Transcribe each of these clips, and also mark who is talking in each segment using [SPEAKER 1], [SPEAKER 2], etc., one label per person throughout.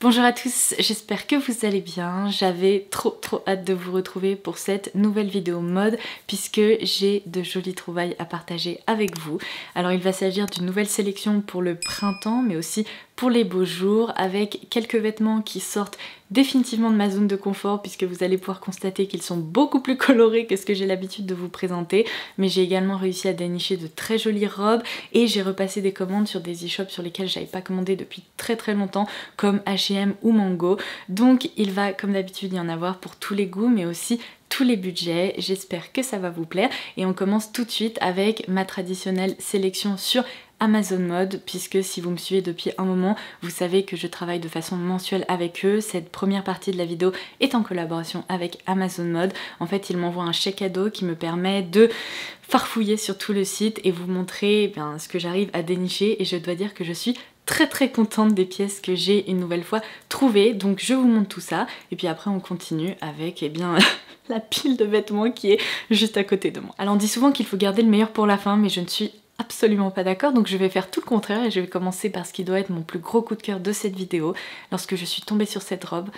[SPEAKER 1] Bonjour à tous, j'espère que vous allez bien. J'avais trop hâte de vous retrouver pour cette nouvelle vidéo mode puisque j'ai de jolies trouvailles à partager avec vous. Alors il va s'agir d'une nouvelle sélection pour le printemps mais aussi pour les beaux jours avec quelques vêtements qui sortent définitivement de ma zone de confort puisque vous allez pouvoir constater qu'ils sont beaucoup plus colorés que ce que j'ai l'habitude de vous présenter, mais j'ai également réussi à dénicher de très jolies robes et j'ai repassé des commandes sur des e-shops sur lesquels j'avais pas commandé depuis très longtemps comme H&M ou Mango. Donc il va comme d'habitude y en avoir pour tous les goûts mais aussi tous les budgets. J'espère que ça va vous plaire et on commence tout de suite avec ma traditionnelle sélection sur Amazon Mode, puisque si vous me suivez depuis un moment, vous savez que je travaille de façon mensuelle avec eux. Cette première partie de la vidéo est en collaboration avec Amazon Mode. En fait, ils m'envoient un chèque cadeau qui me permet de farfouiller sur tout le site et vous montrer ce que j'arrive à dénicher, et je dois dire que je suis très contente des pièces que j'ai une nouvelle fois trouvées. Donc je vous montre tout ça et puis après on continue avec la pile de vêtements qui est juste à côté de moi. Alors on dit souvent qu'il faut garder le meilleur pour la fin, mais je ne suis absolument pas d'accord, donc je vais faire tout le contraire et je vais commencer par ce qui doit être mon plus gros coup de cœur de cette vidéo. Lorsque je suis tombée sur cette robe,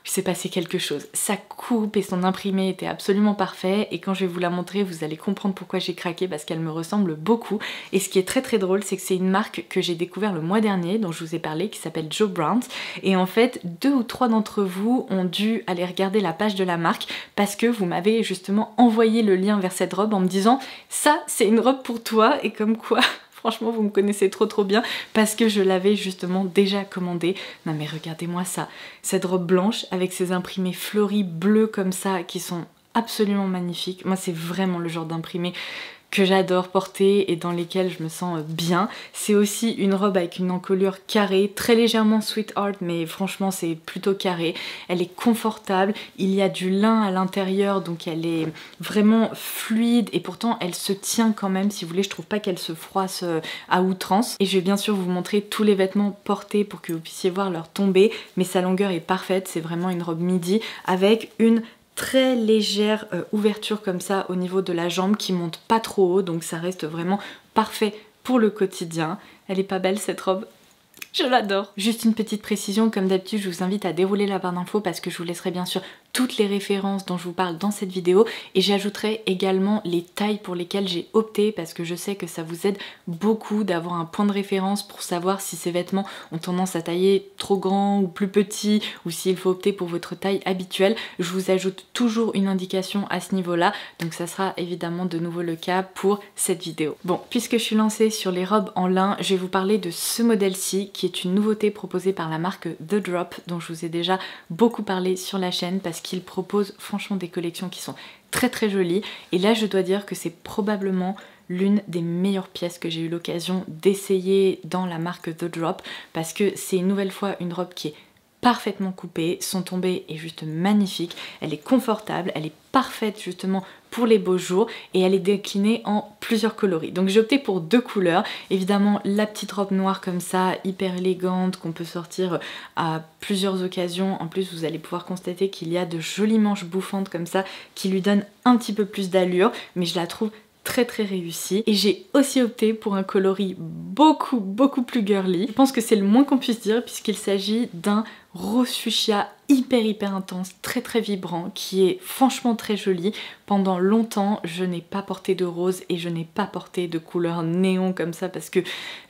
[SPEAKER 1] il s'est passé quelque chose. Sa coupe et son imprimé étaient absolument parfaits et quand je vais vous la montrer, vous allez comprendre pourquoi j'ai craqué, parce qu'elle me ressemble beaucoup. Et ce qui est très drôle, c'est que c'est une marque que j'ai découvert le mois dernier, dont je vous ai parlé, qui s'appelle Joe Brown. Et en fait, 2 ou 3 d'entre vous ont dû aller regarder la page de la marque parce que vous m'avez justement envoyé le lien vers cette robe en me disant « ça, c'est une robe pour toi » et comme quoi... Franchement, vous me connaissez trop bien parce que je l'avais justement déjà commandée. Non mais regardez-moi ça, cette robe blanche avec ses imprimés fleuris bleus comme ça qui sont absolument magnifiques. Moi, c'est vraiment le genre d'imprimé que j'adore porter et dans lesquels je me sens bien. C'est aussi une robe avec une encolure carrée, très légèrement sweet art, mais franchement c'est plutôt carré. Elle est confortable, il y a du lin à l'intérieur, donc elle est vraiment fluide et pourtant elle se tient quand même. Si vous voulez, je trouve pas qu'elle se froisse à outrance. Et je vais bien sûr vous montrer tous les vêtements portés pour que vous puissiez voir leur tombée, mais sa longueur est parfaite, c'est vraiment une robe midi avec une très légère ouverture comme ça au niveau de la jambe qui monte pas trop haut, donc ça reste vraiment parfait pour le quotidien. Elle est pas belle cette robe? Je l'adore. Juste une petite précision, comme d'habitude je vous invite à dérouler la barre d'infos parce que je vous laisserai bien sûr toutes les références dont je vous parle dans cette vidéo et j'ajouterai également les tailles pour lesquelles j'ai opté parce que je sais que ça vous aide beaucoup d'avoir un point de référence pour savoir si ces vêtements ont tendance à tailler trop grand ou plus petit ou s'il faut opter pour votre taille habituelle. Je vous ajoute toujours une indication à ce niveau-là, donc ça sera évidemment de nouveau le cas pour cette vidéo. Bon, puisque je suis lancée sur les robes en lin, je vais vous parler de ce modèle-ci qui est une nouveauté proposée par la marque The Drop dont je vous ai déjà beaucoup parlé sur la chaîne parce qu'il propose franchement des collections qui sont très jolies et là je dois dire que c'est probablement l'une des meilleures pièces que j'ai eu l'occasion d'essayer dans la marque The Drop parce que c'est une nouvelle fois une robe qui est parfaitement coupée, son tombé est juste magnifique, elle est confortable, elle est parfaite justement pour les beaux jours et elle est déclinée en plusieurs coloris. Donc j'ai opté pour 2 couleurs, évidemment la petite robe noire comme ça, hyper élégante, qu'on peut sortir à plusieurs occasions. En plus vous allez pouvoir constater qu'il y a de jolies manches bouffantes comme ça qui lui donnent un petit peu plus d'allure, mais je la trouve très réussi. Et j'ai aussi opté pour un coloris beaucoup plus girly. Je pense que c'est le moins qu'on puisse dire puisqu'il s'agit d'un rose fuchsia hyper intense, très vibrant, qui est franchement très joli. Pendant longtemps, je n'ai pas porté de rose et je n'ai pas porté de couleur néon comme ça parce que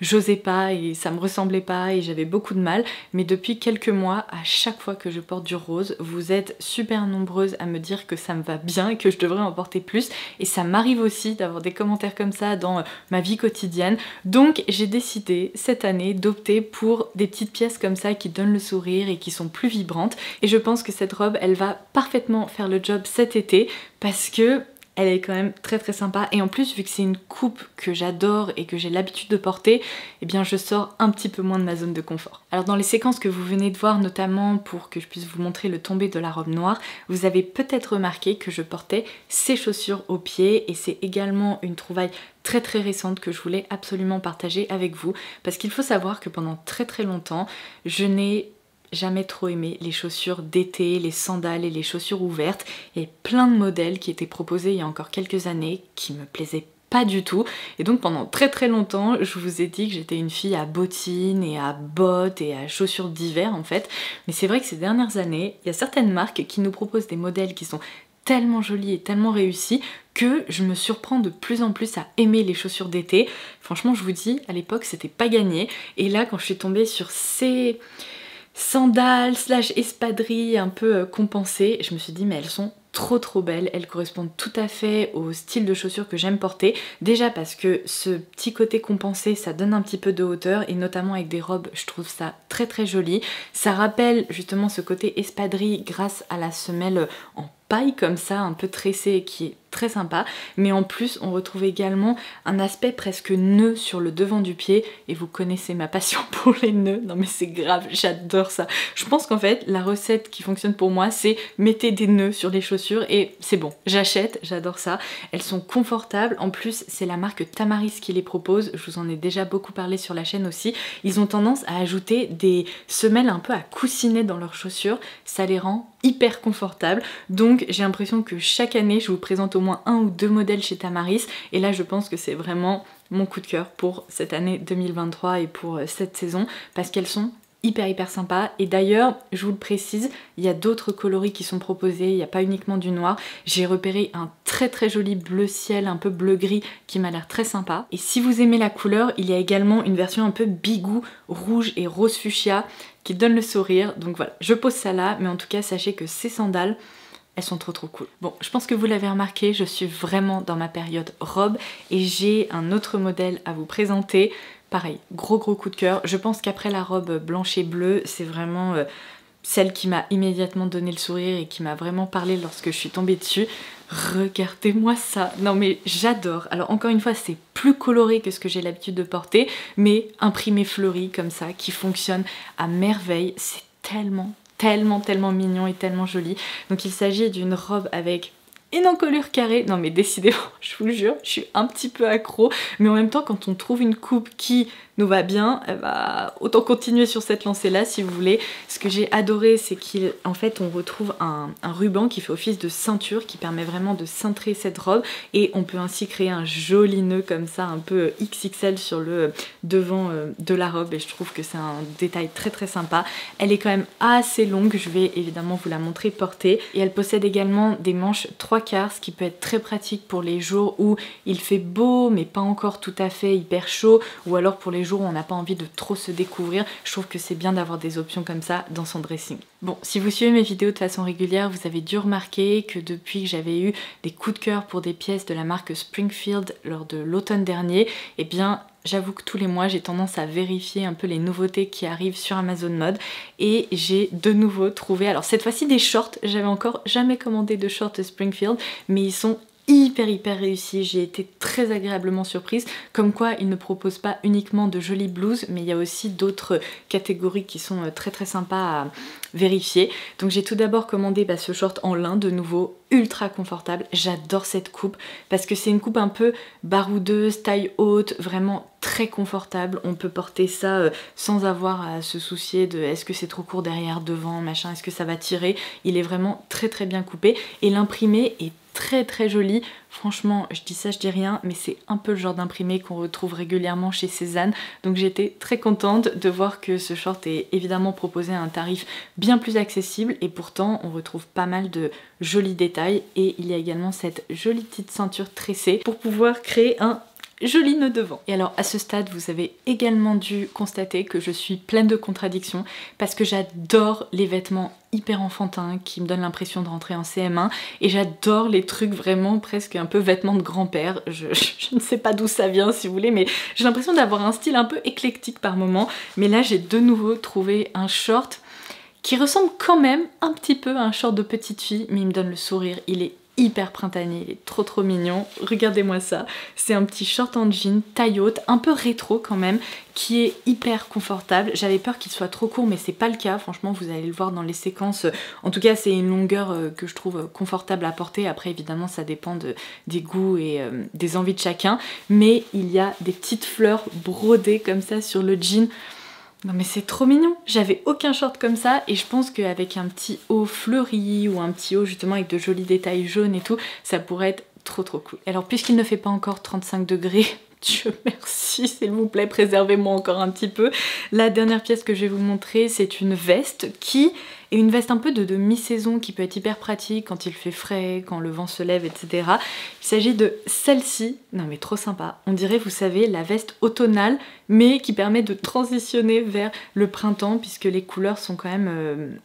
[SPEAKER 1] j'osais pas et ça me ressemblait pas et j'avais beaucoup de mal. Mais depuis quelques mois, à chaque fois que je porte du rose, vous êtes super nombreuses à me dire que ça me va bien et que je devrais en porter plus. Et ça m'arrive aussi d'avoir des commentaires comme ça dans ma vie quotidienne. Donc j'ai décidé cette année d'opter pour des petites pièces comme ça qui donnent le sourire et qui sont plus vibrantes. Et je pense que cette robe, elle va parfaitement faire le job cet été parce que elle est quand même très sympa et en plus vu que c'est une coupe que j'adore et que j'ai l'habitude de porter, eh bien je sors un petit peu moins de ma zone de confort. Alors dans les séquences que vous venez de voir, notamment pour que je puisse vous montrer le tombé de la robe noire, vous avez peut-être remarqué que je portais ces chaussures aux pieds et c'est également une trouvaille très récente que je voulais absolument partager avec vous parce qu'il faut savoir que pendant très longtemps, je n'ai jamais trop aimé les chaussures d'été, les sandales et les chaussures ouvertes. Il y a plein de modèles qui étaient proposés il y a encore quelques années qui me plaisaient pas du tout. Et donc pendant très longtemps, je vous ai dit que j'étais une fille à bottines et à bottes et à chaussures d'hiver en fait. Mais c'est vrai que ces dernières années, il y a certaines marques qui nous proposent des modèles qui sont tellement jolis et tellement réussis que je me surprends de plus en plus à aimer les chaussures d'été. Franchement, je vous dis, à l'époque, c'était pas gagné. Et là, quand je suis tombée sur ces sandales / espadrilles un peu compensées, je me suis dit mais elles sont trop belles, elles correspondent tout à fait au style de chaussures que j'aime porter. Déjà parce que ce petit côté compensé, ça donne un petit peu de hauteur et notamment avec des robes, je trouve ça très joli. Ça rappelle justement ce côté espadrille grâce à la semelle en paille comme ça, un peu tressée qui est très sympa, mais en plus on retrouve également un aspect presque nœud sur le devant du pied et vous connaissez ma passion pour les nœuds, non mais c'est grave, j'adore ça. Je pense qu'en fait la recette qui fonctionne pour moi c'est mettez des nœuds sur les chaussures et c'est bon, j'achète, j'adore ça. Elles sont confortables, en plus c'est la marque Tamaris qui les propose, je vous en ai déjà beaucoup parlé sur la chaîne aussi. Ils ont tendance à ajouter des semelles un peu à coussiner dans leurs chaussures, ça les rend hyper confortables, donc j'ai l'impression que chaque année je vous présente au moins 1 ou 2 modèles chez Tamaris et là je pense que c'est vraiment mon coup de cœur pour cette année 2023 et pour cette saison parce qu'elles sont hyper sympas. Et d'ailleurs, je vous le précise, il y a d'autres coloris qui sont proposés, il n'y a pas uniquement du noir. J'ai repéré un très joli bleu ciel, un peu bleu gris qui m'a l'air très sympa. Et si vous aimez la couleur, il y a également une version un peu bigou, rouge et rose fuchsia qui donne le sourire. Donc voilà, je pose ça là, mais en tout cas sachez que ces sandales, elles sont trop cool. Bon, je pense que vous l'avez remarqué, je suis vraiment dans ma période robe et j'ai un autre modèle à vous présenter. Pareil, gros coup de cœur. Je pense qu'après la robe blanche et bleue, c'est vraiment celle qui m'a immédiatement donné le sourire et qui m'a vraiment parlé lorsque je suis tombée dessus. Regardez-moi ça. Non mais j'adore. Alors encore une fois, c'est plus coloré que ce que j'ai l'habitude de porter, mais imprimé fleuri comme ça, qui fonctionne à merveille. C'est tellement mignon et tellement joli. Donc il s'agit d'une robe avec une encolure carrée. Non mais décidément, je vous le jure, je suis un petit peu accro, mais en même temps quand on trouve une coupe qui nous va bien, autant continuer sur cette lancée là si vous voulez. Ce que j'ai adoré c'est qu'en fait on retrouve un ruban qui fait office de ceinture qui permet vraiment de cintrer cette robe et on peut ainsi créer un joli nœud comme ça un peu XXL sur le devant de la robe et je trouve que c'est un détail très sympa. Elle est quand même assez longue, je vais évidemment vous la montrer portée et elle possède également des manches 3/4, ce qui peut être très pratique pour les jours où il fait beau mais pas encore tout à fait hyper chaud ou alors pour les jours où on n'a pas envie de trop se découvrir. Je trouve que c'est bien d'avoir des options comme ça dans son dressing. Bon, si vous suivez mes vidéos de façon régulière, vous avez dû remarquer que depuis que j'avais eu des coups de cœur pour des pièces de la marque Springfield lors de l'automne dernier, eh bien j'avoue que tous les mois j'ai tendance à vérifier un peu les nouveautés qui arrivent sur Amazon Mode et j'ai de nouveau trouvé, alors cette fois-ci des shorts, j'avais encore jamais commandé de shorts Springfield mais ils sont hyper réussi, j'ai été très agréablement surprise, comme quoi ils ne proposent pas uniquement de jolies blouses, mais il y a aussi d'autres catégories qui sont très sympas à vérifier. Donc j'ai tout d'abord commandé ce short en lin, de nouveau ultra confortable, j'adore cette coupe, parce que c'est une coupe un peu baroudeuse, taille haute, vraiment très confortable, on peut porter ça sans avoir à se soucier de est-ce que c'est trop court derrière, devant, machin, est-ce que ça va tirer, il est vraiment très bien coupé, et l'imprimé est très joli. Franchement, je dis ça, je dis rien, mais c'est un peu le genre d'imprimé qu'on retrouve régulièrement chez Cézanne. Donc j'étais très contente de voir que ce short est évidemment proposé à un tarif bien plus accessible et pourtant on retrouve pas mal de jolis détails et il y a également cette jolie petite ceinture tressée pour pouvoir créer un joli nœud devant. Et alors à ce stade vous avez également dû constater que je suis pleine de contradictions parce que j'adore les vêtements hyper enfantins qui me donnent l'impression de rentrer en CM1 et j'adore les trucs vraiment presque un peu vêtements de grand-père. Je ne sais pas d'où ça vient si vous voulez, mais j'ai l'impression d'avoir un style un peu éclectique par moment. Mais là j'ai de nouveau trouvé un short qui ressemble quand même un petit peu à un short de petite fille, mais il me donne le sourire, il est hyper printanier, il est trop mignon, regardez-moi ça, c'est un petit short en jean, taille haute, un peu rétro quand même, qui est hyper confortable. J'avais peur qu'il soit trop court mais c'est pas le cas, franchement vous allez le voir dans les séquences, en tout cas c'est une longueur que je trouve confortable à porter, après évidemment ça dépend des goûts et des envies de chacun, mais il y a des petites fleurs brodées comme ça sur le jean. Non mais c'est trop mignon, j'avais aucun short comme ça et je pense qu'avec un petit haut fleuri ou un petit haut justement avec de jolis détails jaunes et tout, ça pourrait être trop cool. Alors puisqu'il ne fait pas encore 35 degrés, Dieu merci, s'il vous plaît, préservez-moi encore un petit peu. La dernière pièce que je vais vous montrer, c'est une veste qui est une veste un peu de mi-saison qui peut être hyper pratique quand il fait frais, quand le vent se lève, etc. Il s'agit de celle-ci, non mais trop sympa. On dirait, vous savez, la veste automnale, mais qui permet de transitionner vers le printemps, puisque les couleurs sont quand même,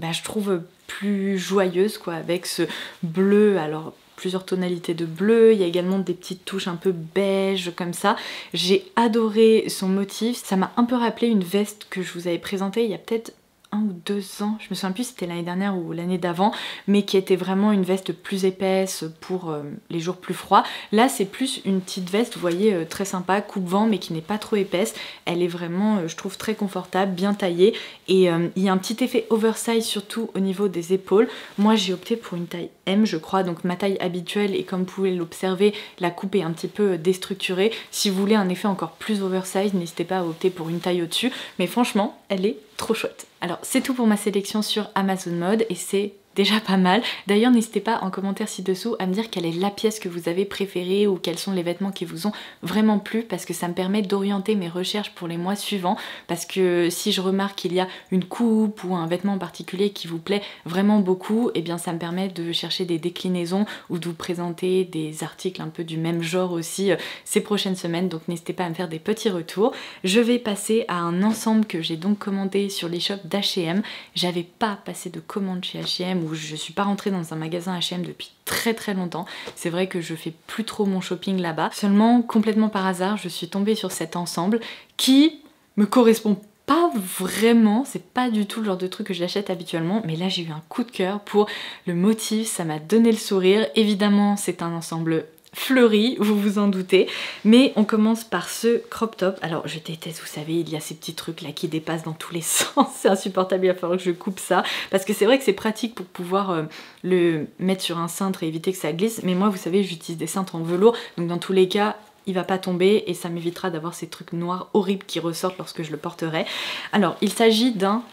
[SPEAKER 1] je trouve, plus joyeuses, quoi, avec ce bleu, alors plusieurs tonalités de bleu, il y a également des petites touches un peu beige comme ça. J'ai adoré son motif, ça m'a un peu rappelé une veste que je vous avais présentée il y a peut-être 1 ou 2 ans, je me souviens plus si c'était l'année dernière ou l'année d'avant, mais qui était vraiment une veste plus épaisse pour les jours plus froids. Là c'est plus une petite veste, vous voyez, très sympa, coupe-vent, mais qui n'est pas trop épaisse. Elle est vraiment, je trouve, très confortable, bien taillée, et il y a un petit effet oversize surtout au niveau des épaules. Moi j'ai opté pour une taille M, je crois, donc ma taille habituelle, et comme vous pouvez l'observer, la coupe est un petit peu déstructurée. Si vous voulez un effet encore plus oversize, n'hésitez pas à opter pour une taille au-dessus, mais franchement elle est trop chouette. Alors c'est tout pour ma sélection sur Amazon Mode, et c'est déjà pas mal. D'ailleurs n'hésitez pas en commentaire ci-dessous à me dire quelle est la pièce que vous avez préférée ou quels sont les vêtements qui vous ont vraiment plu, parce que ça me permet d'orienter mes recherches pour les mois suivants, parce que si je remarque qu'il y a une coupe ou un vêtement en particulier qui vous plaît vraiment beaucoup, et bien ça me permet de chercher des déclinaisons ou de vous présenter des articles un peu du même genre aussi ces prochaines semaines, donc n'hésitez pas à me faire des petits retours. Je vais passer à un ensemble que j'ai donc commandé sur l'e-shop d'H&M. J'avais pas passé de commande chez H&M, où je suis pas rentrée dans un magasin H&M depuis très longtemps. C'est vrai que je fais plus trop mon shopping là-bas. Seulement, complètement par hasard, je suis tombée sur cet ensemble qui me correspond pas vraiment, c'est pas du tout le genre de truc que j'achète habituellement, mais là j'ai eu un coup de cœur pour le motif, ça m'a donné le sourire. Évidemment, c'est un ensemble fleuri, vous vous en doutez, mais on commence par ce crop top. Alors je déteste, vous savez, il y a ces petits trucs là qui dépassent dans tous les sens, c'est insupportable, il va falloir que je coupe ça, parce que c'est vrai que c'est pratique pour pouvoir le mettre sur un cintre et éviter que ça glisse, mais moi vous savez j'utilise des cintres en velours, donc dans tous les cas il va pas tomber et ça m'évitera d'avoir ces trucs noirs horribles qui ressortent lorsque je le porterai. Alors il s'agit d'un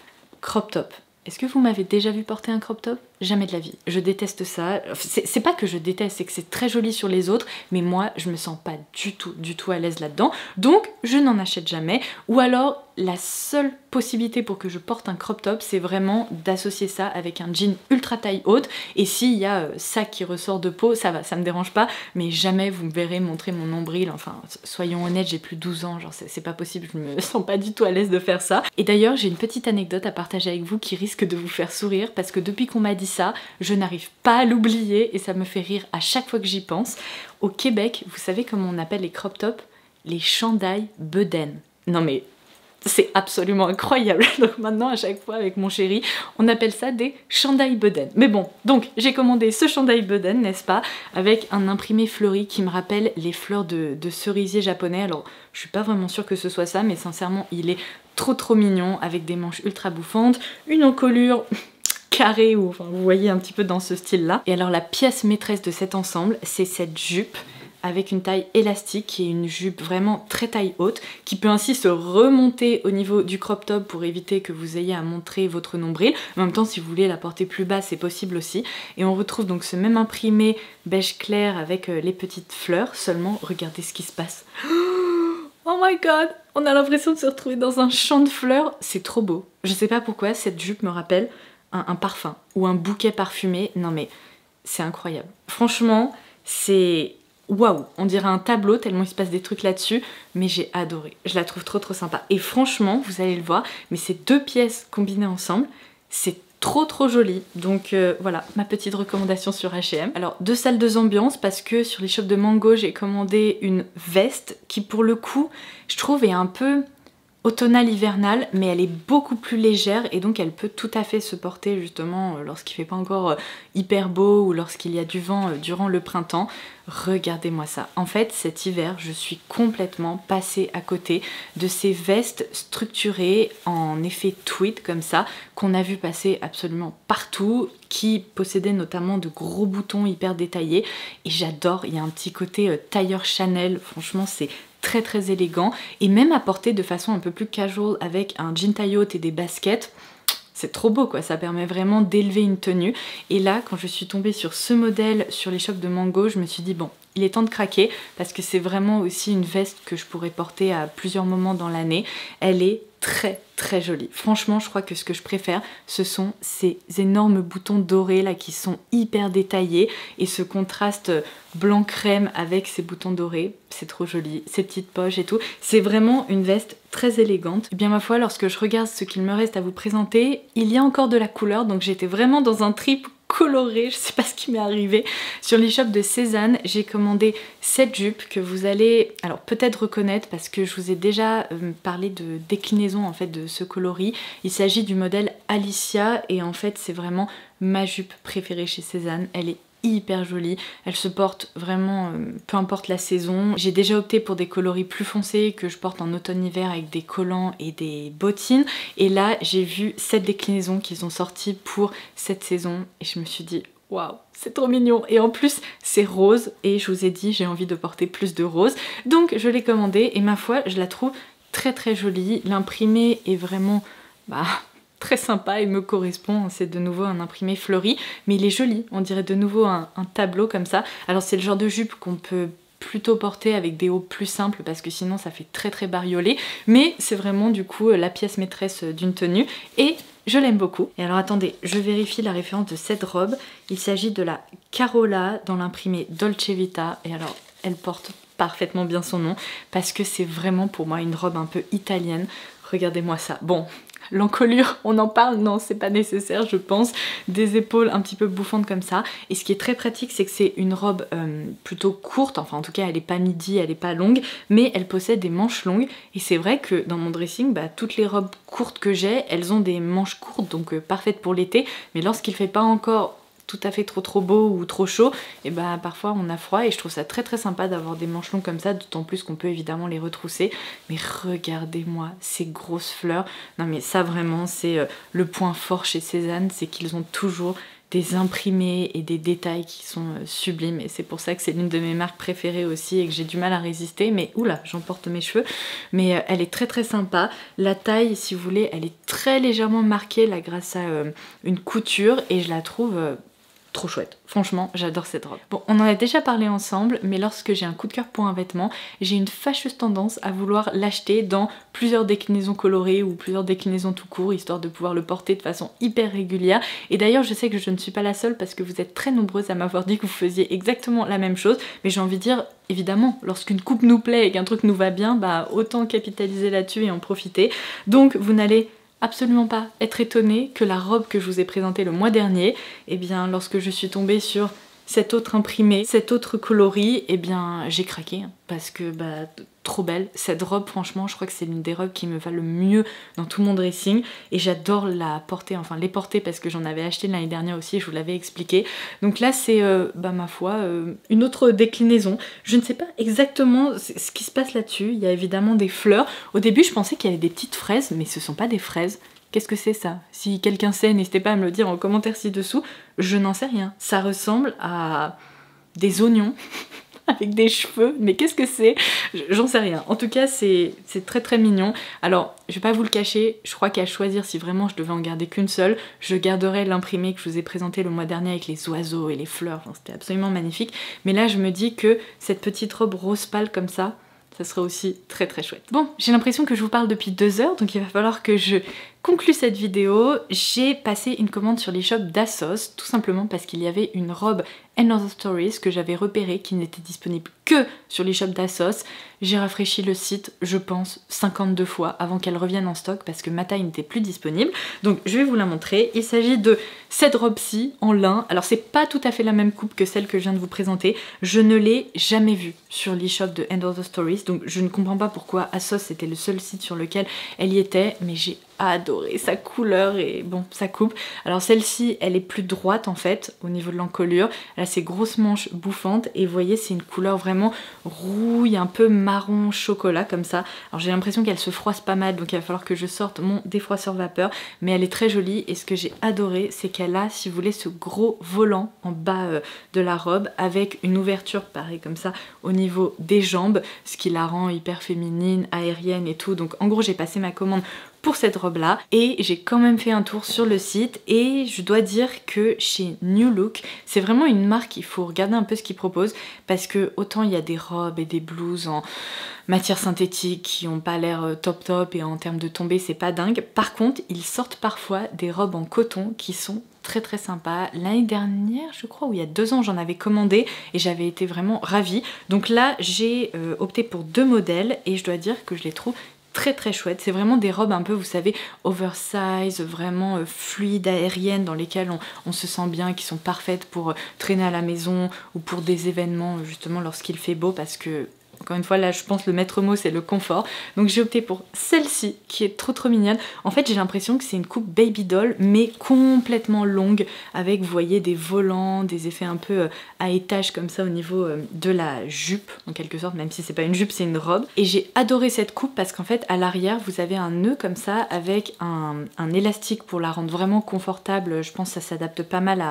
[SPEAKER 1] crop top. Est-ce que vous m'avez déjà vu porter un crop top? Jamais de la vie. Je déteste ça. C'est pas que je déteste, c'est que c'est très joli sur les autres, mais moi je me sens pas du tout à l'aise là-dedans. Donc je n'en achète jamais. Ou alors la seule possibilité pour que je porte un crop top, c'est vraiment d'associer ça avec un jean ultra taille haute. Et s'il y a ça qui ressort de peau, ça va, ça me dérange pas, mais jamais vous me verrez montrer mon nombril. Enfin, soyons honnêtes, j'ai plus de 12 ans, genre c'est pas possible, je me sens pas du tout à l'aise de faire ça. Et d'ailleurs, j'ai une petite anecdote à partager avec vous qui risque de vous faire sourire, parce que depuis qu'on m'a dit ça, je n'arrive pas à l'oublier et ça me fait rire à chaque fois que j'y pense. Au Québec, vous savez comment on appelle les crop tops? Les chandails bedaine. Non mais c'est absolument incroyable. Donc maintenant à chaque fois avec mon chéri on appelle ça des chandails bedaine. Mais bon, donc j'ai commandé ce chandail bedaine, n'est-ce pas, avec un imprimé fleuri qui me rappelle les fleurs de cerisier japonais. Alors je suis pas vraiment sûre que ce soit ça, mais sincèrement il est trop mignon, avec des manches ultra bouffantes, une encolure carré, ou enfin vous voyez un petit peu dans ce style là. Et alors la pièce maîtresse de cet ensemble, c'est cette jupe avec une taille élastique, qui est une jupe vraiment très taille haute, qui peut ainsi se remonter au niveau du crop top pour éviter que vous ayez à montrer votre nombril. En même temps, si vous voulez la porter plus bas, c'est possible aussi. Et on retrouve donc ce même imprimé beige clair avec les petites fleurs, seulement regardez ce qui se passe. Oh my god, on a l'impression de se retrouver dans un champ de fleurs, c'est trop beau. Je sais pas pourquoi cette jupe me rappelle un parfum ou un bouquet parfumé. Non mais c'est incroyable. Franchement, c'est waouh, on dirait un tableau tellement il se passe des trucs là-dessus, mais j'ai adoré. Je la trouve trop sympa. Et franchement, vous allez le voir, mais ces deux pièces combinées ensemble, c'est trop joli. Donc voilà, ma petite recommandation sur H&M. Alors deux salles, deux ambiances, parce que sur les shops de Mango, j'ai commandé une veste qui pour le coup, je trouve est un peu automnale hivernale, mais elle est beaucoup plus légère et donc elle peut tout à fait se porter justement lorsqu'il fait pas encore hyper beau ou lorsqu'il y a du vent durant le printemps. Regardez-moi ça. En fait cet hiver je suis complètement passée à côté de ces vestes structurées en effet tweed comme ça qu'on a vu passer absolument partout, qui possédaient notamment de gros boutons hyper détaillés, et j'adore. Il y a un petit côté tailleur Chanel, franchement c'est très élégant, et même à porter de façon un peu plus casual avec un jean taille haute et des baskets, c'est trop beau quoi, ça permet vraiment d'élever une tenue. Et là, quand je suis tombée sur ce modèle sur les shops de Mango, je me suis dit bon, il est temps de craquer parce que c'est vraiment aussi une veste que je pourrais porter à plusieurs moments dans l'année. Elle est très jolie. Franchement, je crois que ce que je préfère, ce sont ces énormes boutons dorés là qui sont hyper détaillés et ce contraste blanc crème avec ces boutons dorés, c'est trop joli. Ces petites poches et tout, c'est vraiment une veste très élégante. Et bien ma foi, lorsque je regarde ce qu'il me reste à vous présenter, il y a encore de la couleur, donc j'étais vraiment dans un trip coloré, je sais pas ce qui m'est arrivé. Sur l'e-shop de Cézanne, j'ai commandé cette jupe que vous allez alors peut-être reconnaître parce que je vous ai déjà parlé de déclinaison en fait de ce coloris. Il s'agit du modèle Alicia et en fait c'est vraiment ma jupe préférée chez Cézanne. Elle est hyper jolie, elle se porte vraiment peu importe la saison. J'ai déjà opté pour des coloris plus foncés que je porte en automne-hiver avec des collants et des bottines et là j'ai vu cette déclinaison qu'ils ont sorti pour cette saison et je me suis dit waouh, c'est trop mignon et en plus c'est rose et je vous ai dit j'ai envie de porter plus de rose donc je l'ai commandée et ma foi je la trouve très jolie. L'imprimé est vraiment très sympa et me correspond, c'est de nouveau un imprimé fleuri, mais il est joli, on dirait de nouveau un tableau comme ça. Alors c'est le genre de jupe qu'on peut plutôt porter avec des hauts plus simples parce que sinon ça fait très bariolé, mais c'est vraiment du coup la pièce maîtresse d'une tenue et je l'aime beaucoup. Et alors attendez, je vérifie la référence de cette robe, il s'agit de la Carola dans l'imprimé Dolce Vita et alors elle porte parfaitement bien son nom parce que c'est vraiment pour moi une robe un peu italienne. Regardez-moi ça. Bon, l'encolure, on en parle? Non, c'est pas nécessaire, je pense. Des épaules un petit peu bouffantes comme ça. Et ce qui est très pratique, c'est que c'est une robe plutôt courte. Enfin, en tout cas, elle est pas midi, elle est pas longue, mais elle possède des manches longues. Et c'est vrai que dans mon dressing, toutes les robes courtes que j'ai, elles ont des manches courtes, donc parfaites pour l'été. Mais lorsqu'il fait pas encore tout à fait trop beau ou trop chaud, et parfois on a froid et je trouve ça très sympa d'avoir des manches longues comme ça, d'autant plus qu'on peut évidemment les retrousser. Mais regardez-moi ces grosses fleurs, non mais ça vraiment c'est le point fort chez Cézanne, c'est qu'ils ont toujours des imprimés et des détails qui sont sublimes et c'est pour ça que c'est l'une de mes marques préférées aussi et que j'ai du mal à résister. Mais oula, j'emporte mes cheveux, mais elle est très sympa. La taille, si vous voulez, elle est très légèrement marquée là grâce à une couture et je la trouve trop chouette. Franchement, j'adore cette robe. Bon, on en a déjà parlé ensemble, mais lorsque j'ai un coup de cœur pour un vêtement, j'ai une fâcheuse tendance à vouloir l'acheter dans plusieurs déclinaisons colorées ou plusieurs déclinaisons tout court, histoire de pouvoir le porter de façon hyper régulière. Et d'ailleurs, je sais que je ne suis pas la seule parce que vous êtes très nombreuses à m'avoir dit que vous faisiez exactement la même chose, mais j'ai envie de dire, évidemment, lorsqu'une coupe nous plaît et qu'un truc nous va bien, autant capitaliser là-dessus et en profiter. Donc, vous n'allez absolument pas être étonnée que la robe que je vous ai présentée le mois dernier, et bien lorsque je suis tombée sur cet autre imprimé, cet autre coloris, et bien j'ai craqué parce que trop belle. Cette robe, franchement, je crois que c'est l'une des robes qui me va le mieux dans tout mon dressing et j'adore la porter, enfin les porter parce que j'en avais acheté l'année dernière aussi, je vous l'avais expliqué. Donc là c'est ma foi une autre déclinaison. Je ne sais pas exactement ce qui se passe là-dessus. Il y a évidemment des fleurs. Au début je pensais qu'il y avait des petites fraises, mais ce sont pas des fraises. Qu'est-ce que c'est ça? Si quelqu'un sait, n'hésitez pas à me le dire en commentaire ci-dessous. Je n'en sais rien. Ça ressemble à des oignons avec des cheveux, mais qu'est-ce que c'est? J'en sais rien. En tout cas, c'est très mignon. Alors, je vais pas vous le cacher, je crois qu'à choisir, si vraiment je devais en garder qu'une seule, je garderais l'imprimé que je vous ai présenté le mois dernier avec les oiseaux et les fleurs. Enfin, c'était absolument magnifique. Mais là, je me dis que cette petite robe rose pâle comme ça serait aussi très chouette. Bon, j'ai l'impression que je vous parle depuis 2 heures, donc il va falloir que je conclue cette vidéo. J'ai passé une commande sur l'e-shop d'Assos, tout simplement parce qu'il y avait une robe And Other Stories que j'avais repérée qui n'était disponible que sur l'e-shop d'Assos. J'ai rafraîchi le site, je pense, 52 fois avant qu'elle revienne en stock parce que ma taille n'était plus disponible. Donc je vais vous la montrer. Il s'agit de cette robe-ci en lin. Alors c'est pas tout à fait la même coupe que celle que je viens de vous présenter. Je ne l'ai jamais vue sur l'e-shop de And Other Stories, donc je ne comprends pas pourquoi Assos c'était le seul site sur lequel elle y était, mais j'ai adoré sa couleur et bon, sa coupe. Alors celle-ci, elle est plus droite en fait au niveau de l'encolure. Elle a ses grosses manches bouffantes et vous voyez, c'est une couleur vraiment rouille, un peu marron chocolat comme ça. Alors j'ai l'impression qu'elle se froisse pas mal, donc il va falloir que je sorte mon défroisseur vapeur, mais elle est très jolie et ce que j'ai adoré, c'est qu'elle a, si vous voulez, ce gros volant en bas de la robe avec une ouverture pareil comme ça au niveau des jambes, ce qui la rend hyper féminine, aérienne et tout. Donc en gros, j'ai passé ma commande pour cette robe là, et j'ai quand même fait un tour sur le site et je dois dire que chez New Look c'est vraiment une marque, il faut regarder un peu ce qu'ils proposent, parce que autant il y a des robes et des blouses en matière synthétique qui ont pas l'air top et en termes de tombée c'est pas dingue, par contre ils sortent parfois des robes en coton qui sont très sympas. L'année dernière je crois, ou il y a 2 ans, j'en avais commandé et j'avais été vraiment ravie. Donc là j'ai opté pour 2 modèles et je dois dire que je les trouve très chouette. C'est vraiment des robes un peu, vous savez, oversize, vraiment fluides, aériennes, dans lesquelles on se sent bien, qui sont parfaites pour traîner à la maison ou pour des événements justement lorsqu'il fait beau, parce que encore une fois là je pense le maître mot c'est le confort. Donc j'ai opté pour celle-ci qui est trop mignonne. En fait j'ai l'impression que c'est une coupe baby doll mais complètement longue, avec vous voyez des volants, des effets un peu à étage comme ça au niveau de la jupe en quelque sorte, même si c'est pas une jupe c'est une robe. Et j'ai adoré cette coupe parce qu'en fait à l'arrière vous avez un nœud comme ça avec un élastique pour la rendre vraiment confortable. Je pense que ça s'adapte pas mal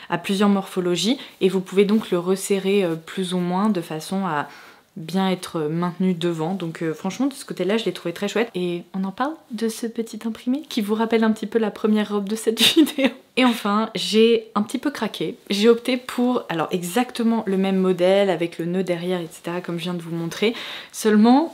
[SPEAKER 1] à plusieurs morphologies et vous pouvez donc le resserrer plus ou moins de façon à bien être maintenu devant. Donc franchement de ce côté là je l'ai trouvé très chouette. Et on en parle de ce petit imprimé qui vous rappelle un petit peu la première robe de cette vidéo. Et enfin j'ai un petit peu craqué, j'ai opté pour alors exactement le même modèle avec le nœud derrière etc comme je viens de vous montrer, seulement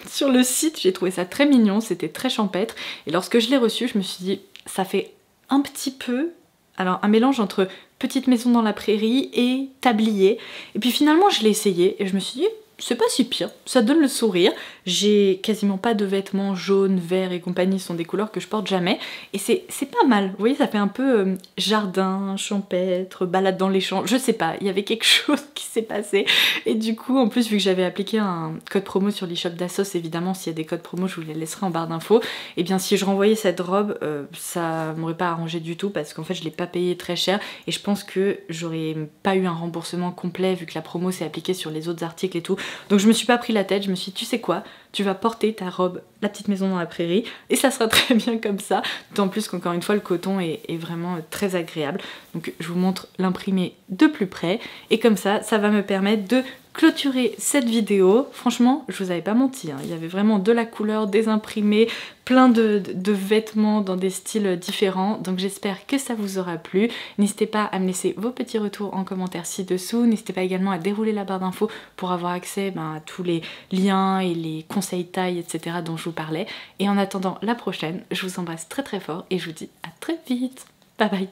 [SPEAKER 1] sur le site j'ai trouvé ça très mignon, c'était très champêtre et lorsque je l'ai reçu je me suis dit ça fait un petit peu alors un mélange entre petite maison dans la prairie et tablier. Et puis finalement je l'ai essayé et je me suis dit c'est pas si pire, ça donne le sourire. J'ai quasiment pas de vêtements jaunes, verts et compagnie, ce sont des couleurs que je porte jamais. Et c'est pas mal, vous voyez ça fait un peu jardin, champêtre, balade dans les champs, je sais pas, il y avait quelque chose qui s'est passé. Et du coup en plus vu que j'avais appliqué un code promo sur l'e-shop d'Assos, évidemment s'il y a des codes promo je vous les laisserai en barre d'infos. Et bien si je renvoyais cette robe, ça m'aurait pas arrangé du tout parce qu'en fait je l'ai pas payé très cher et je pense que j'aurais pas eu un remboursement complet vu que la promo s'est appliquée sur les autres articles et tout. Donc je me suis pas pris la tête, je me suis dit tu sais quoi, tu vas porter ta robe La Petite Maison dans la Prairie et ça sera très bien comme ça, d'autant plus qu'encore une fois le coton est vraiment très agréable. Donc je vous montre l'imprimé de plus près et comme ça va me permettre de clôturer cette vidéo. Franchement je vous avais pas menti, hein. Il y avait vraiment de la couleur, des imprimés, plein de vêtements dans des styles différents, donc j'espère que ça vous aura plu. N'hésitez pas à me laisser vos petits retours en commentaire ci-dessous, n'hésitez pas également à dérouler la barre d'infos pour avoir accès à tous les liens et les conseils taille etc dont je vous parlais. Et en attendant la prochaine, je vous embrasse très fort et je vous dis à très vite, bye bye.